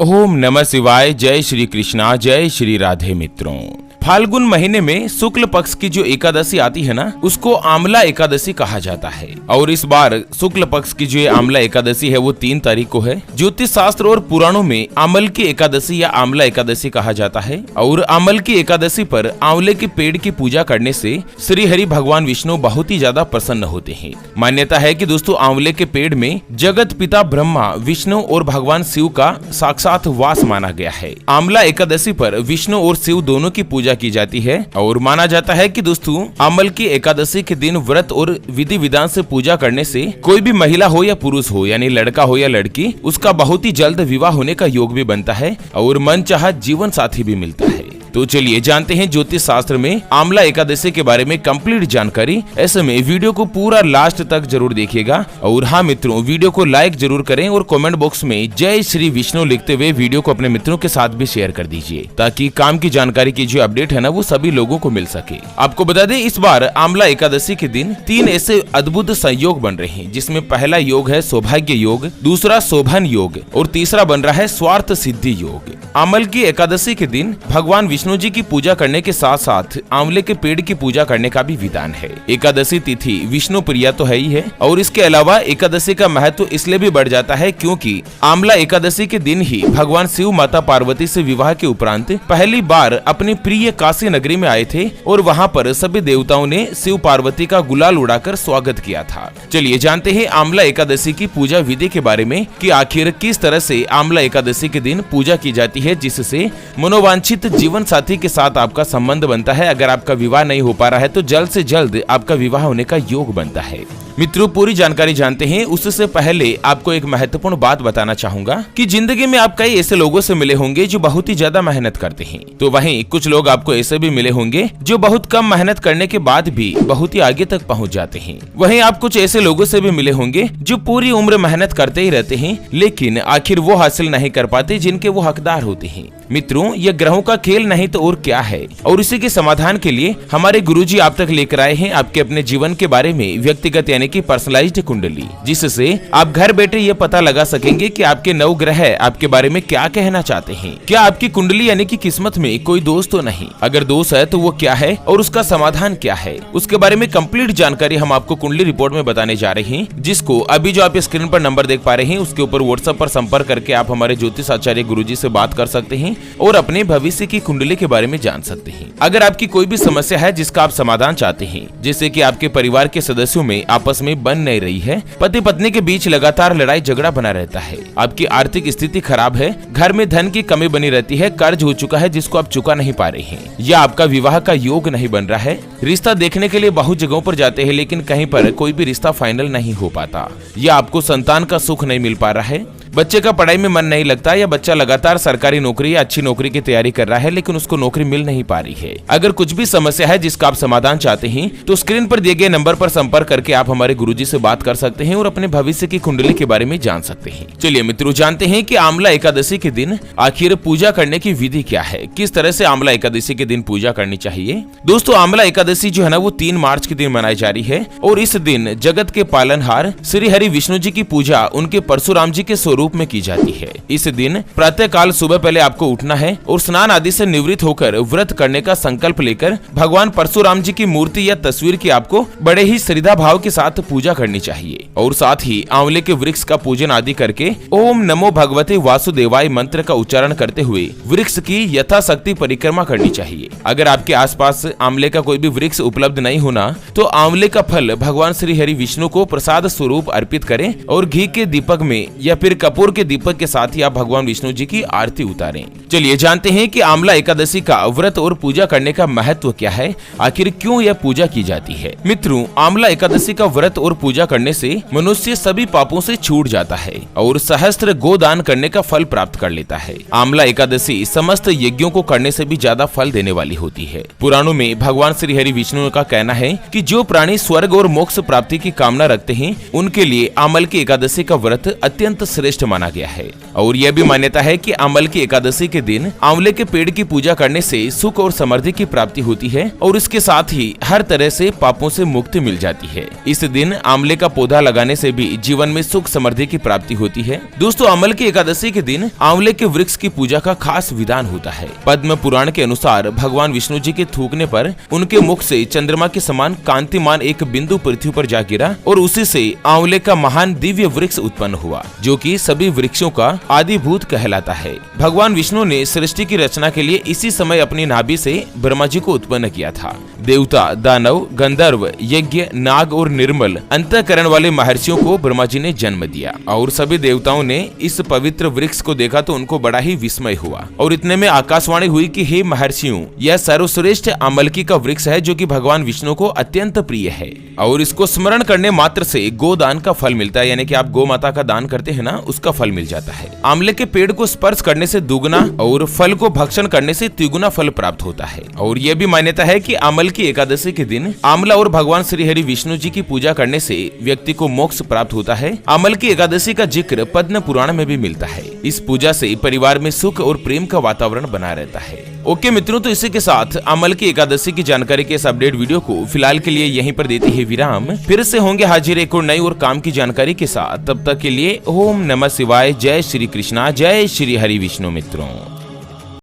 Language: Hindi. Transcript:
ओम नमः शिवाय। जय श्री कृष्णा, जय श्री राधे। मित्रों, फाल्गुन महीने में शुक्ल पक्ष की जो एकादशी आती है ना, उसको आमला एकादशी कहा जाता है। और इस बार शुक्ल पक्ष की जो आमला एकादशी है वो 3 तारीख को है। ज्योतिष शास्त्र और पुराणों में आमल की एकादशी या आमला एकादशी कहा जाता है। और आमल की एकादशी पर आंवले के पेड़ की पूजा करने से श्री हरि भगवान विष्णु बहुत ही ज्यादा प्रसन्न होते हैं। मान्यता है कि दोस्तों आंवले के पेड़ में जगत पिता ब्रह्मा, विष्णु और भगवान शिव का साक्षात वास माना गया है। आमला एकादशी पर विष्णु और शिव दोनों की पूजा की जाती है। और माना जाता है कि दोस्तों आमल की एकादशी के दिन व्रत और विधि विधान से पूजा करने से कोई भी महिला हो या पुरुष हो, यानी लड़का हो या लड़की, उसका बहुत ही जल्द विवाह होने का योग भी बनता है और मनचाहा जीवन साथी भी मिलता है। तो चलिए जानते हैं ज्योतिष शास्त्र में आमला एकादशी के बारे में कंप्लीट जानकारी। ऐसे में वीडियो को पूरा लास्ट तक जरूर देखिएगा। और हाँ मित्रों, वीडियो को लाइक जरूर करें और कमेंट बॉक्स में जय श्री विष्णु लिखते हुए वीडियो को अपने मित्रों के साथ भी शेयर कर दीजिए, ताकि काम की जानकारी की जो अपडेट है ना, वो सभी लोगों को मिल सके। आपको बता दें, इस बार आमला एकादशी के दिन 3 ऐसे अद्भुत संयोग बन रहे हैं, जिसमें पहला योग है सौभाग्य योग, दूसरा शोभन योग और तीसरा बन रहा है स्वार्थ सिद्धि योग। आमल की एकादशी के दिन भगवान विष्णु जी की पूजा करने के साथ साथ आंवले के पेड़ की पूजा करने का भी विधान है। एकादशी तिथि विष्णु प्रिया तो है ही है, और इसके अलावा एकादशी का महत्व इसलिए भी बढ़ जाता है क्योंकि आमला एकादशी के दिन ही भगवान शिव माता पार्वती से विवाह के उपरांत पहली बार अपने प्रिय काशी नगरी में आए थे और वहाँ पर सभी देवताओं ने शिव पार्वती का गुलाल उड़ाकर स्वागत किया था। चलिए जानते हैं आमला एकादशी की पूजा विधि के बारे में कि आखिर किस तरह से आमला एकादशी के दिन पूजा की जाती है, जिससे मनोवांछित जीवन साथी के साथ आपका संबंध बनता है। अगर आपका विवाह नहीं हो पा रहा है तो जल्द से जल्द आपका विवाह होने का योग बनता है। मित्रों, पूरी जानकारी जानते हैं उससे पहले आपको एक महत्वपूर्ण बात बताना चाहूंगा कि जिंदगी में आप कई ऐसे लोगों से मिले होंगे जो बहुत ही ज्यादा मेहनत करते हैं, तो वहीं कुछ लोग आपको ऐसे भी मिले होंगे जो बहुत कम मेहनत करने के बाद भी बहुत ही आगे तक पहुंच जाते हैं। वहीं आप कुछ ऐसे लोगों से भी मिले होंगे जो पूरी उम्र मेहनत करते ही रहते हैं, लेकिन आखिर वो हासिल नहीं कर पाते जिनके वो हकदार होते हैं। मित्रों, ये ग्रहों का खेल नहीं तो और क्या है। और इसी के समाधान के लिए हमारे गुरुजी आप तक लेकर आए हैं आपके अपने जीवन के बारे में व्यक्तिगत यानी कि पर्सनलाइज्ड कुंडली, जिससे आप घर बैठे ये पता लगा सकेंगे कि आपके 9 ग्रह आपके बारे में क्या कहना चाहते हैं। क्या आपकी कुंडली यानी कि किस्मत में कोई दोष तो नहीं? अगर दोष है तो वो क्या है और उसका समाधान क्या है, उसके बारे में कंप्लीट जानकारी हम आपको कुंडली रिपोर्ट में बताने जा रहे हैं, जिसको अभी जो आप स्क्रीन पर नंबर देख पा रहे हैं उसके ऊपर व्हाट्सएप पर संपर्क करके आप हमारे ज्योतिष आचार्य गुरुजी से बात कर सकते हैं और अपने भविष्य की कुंडली के बारे में जान सकते हैं। अगर आपकी कोई भी समस्या है जिसका आप समाधान चाहते हैं, जैसे कि आपके परिवार के सदस्यों में आपस में बन नहीं रही है, पति पत्नी के बीच लगातार लड़ाई झगड़ा बना रहता है, आपकी आर्थिक स्थिति खराब है, घर में धन की कमी बनी रहती है, कर्ज हो चुका है जिसको आप चुका नहीं पा रहे हैं, या आपका विवाह का योग नहीं बन रहा है, रिश्ता देखने के लिए बहुत जगहों पर जाते हैं लेकिन कहीं पर कोई भी रिश्ता फाइनल नहीं हो पाता, या आपको संतान का सुख नहीं मिल पा रहा है, बच्चे का पढ़ाई में मन नहीं लगता, या बच्चा लगातार सरकारी नौकरी या अच्छी नौकरी की तैयारी कर रहा है लेकिन उसको नौकरी मिल नहीं पा रही है। अगर कुछ भी समस्या है जिसका आप समाधान चाहते हैं तो स्क्रीन पर दिए गए नंबर पर संपर्क करके आप हमारे गुरुजी से बात कर सकते हैं और अपने भविष्य की कुंडली के बारे में जान सकते हैं। चलिए मित्रों, जानते हैं कि आमला एकादशी के दिन आखिर पूजा करने की विधि क्या है, किस तरह से आमला एकादशी के दिन पूजा करनी चाहिए। दोस्तों, आमला एकादशी जो है ना वो 3 मार्च के दिन मनाई जा रही है और इस दिन जगत के पालनहार श्री हरि विष्णु जी की पूजा उनके परशुराम जी के स्वरूप में की जाती है। इस दिन प्रातः काल सुबह पहले आपको उठना है और स्नान आदि से निवृत्त होकर व्रत करने का संकल्प लेकर भगवान परशुराम जी की मूर्ति या तस्वीर की आपको बड़े ही श्रद्धा भाव के साथ पूजा करनी चाहिए। और साथ ही आंवले के वृक्ष का पूजन आदि करके ओम नमो भगवते वासुदेवाय मंत्र का उच्चारण करते हुए वृक्ष की यथाशक्ति परिक्रमा करनी चाहिए। अगर आपके आसपास आंवले का कोई भी वृक्ष उपलब्ध नहीं होना तो आंवले का फल भगवान श्री हरि विष्णु को प्रसाद स्वरूप अर्पित करें और घी के दीपक में या फिर कपूर के दीपक के साथ ही आप भगवान विष्णु जी की आरती उतारें। चलिए जानते हैं कि आमला एकादशी का व्रत और पूजा करने का महत्व क्या है, आखिर क्यों यह पूजा की जाती है। मित्रों, आमला एकादशी का व्रत और पूजा करने से मनुष्य सभी पापों से छूट जाता है और सहस्त्र गोदान करने का फल प्राप्त कर लेता है। आमला एकादशी समस्त यज्ञों को करने से भी ज्यादा फल देने वाली होती है। पुराणों में भगवान श्री हरि विष्णु का कहना है कि जो प्राणी स्वर्ग और मोक्ष प्राप्ति की कामना रखते हैं उनके लिए आमल की एकादशी का व्रत अत्यंत श्रेष्ठ माना गया है। और यह भी मान्यता है कि आमल की एकादशी के दिन आंवले के पेड़ की पूजा करने से सुख और समृद्धि की प्राप्ति होती है और इसके साथ ही हर तरह से पापों से मुक्ति मिल जाती है। इस दिन आंवले का पौधा लगाने से भी जीवन में सुख समृद्धि की प्राप्ति होती है। दोस्तों, अमल की एकादशी के दिन आंवले के वृक्ष की पूजा का खास विधान होता है। पद्म पुराण के अनुसार भगवान विष्णु जी के थूकने पर उनके मुख से चंद्रमा के समान कांतिमान एक बिंदु पृथ्वी पर जा गिरा और उसी से आंवले का महान दिव्य वृक्ष उत्पन्न हुआ, जो कि सभी वृक्षों का आदिभूत कहलाता है। भगवान विष्णु ने सृष्टि की रचना के लिए इसी समय अपनी नाभि से ब्रह्मा जी को उत्पन्न किया था। देवता, दानव, गंधर्व, यज्ञ, नाग और निर्मल अंतःकरण वाले महर्षियों को ब्रह्मा जी ने जन्म दिया और सभी देवताओं ने इस पवित्र वृक्ष को देखा तो उनको बड़ा ही विस्मय हुआ और इतने में आकाशवाणी हुई कि हे महर्षियों, यह सर्वश्रेष्ठ अमलकी का वृक्ष है जो कि भगवान विष्णु को अत्यंत प्रिय है और इसको स्मरण करने मात्र से गोदान का फल मिलता है, यानी कि आप गौ माता का दान करते हैं ना, उसका फल मिल जाता है। आंवले के पेड़ को स्पर्श करने से दुगुना और फल को भक्षण करने से तिगुना फल प्राप्त होता है। और यह भी मान्यता है कि आंवल की एकादशी के दिन आंवला और भगवान श्री हरि विष्णु जी की पूजा करने से व्यक्ति को मोक्ष प्राप्त होता है। आंवल की एकादशी का जिक्र पद्म पुराण में भी मिलता है। इस पूजा से परिवार में सुख और प्रेम का वातावरण बना रहता है। ओके मित्रों, तो इसी के साथ आंवल की एकादशी की जानकारी के इस अपडेट वीडियो को फिलहाल के लिए यहीं पर देते हैं विराम। फिर से होंगे हाजिर एक और नई और काम की जानकारी के साथ। तब तक के लिए ओम नमः शिवाय। जय श्री कृष्णा, जय श्री हरि विष्णु मित्रों।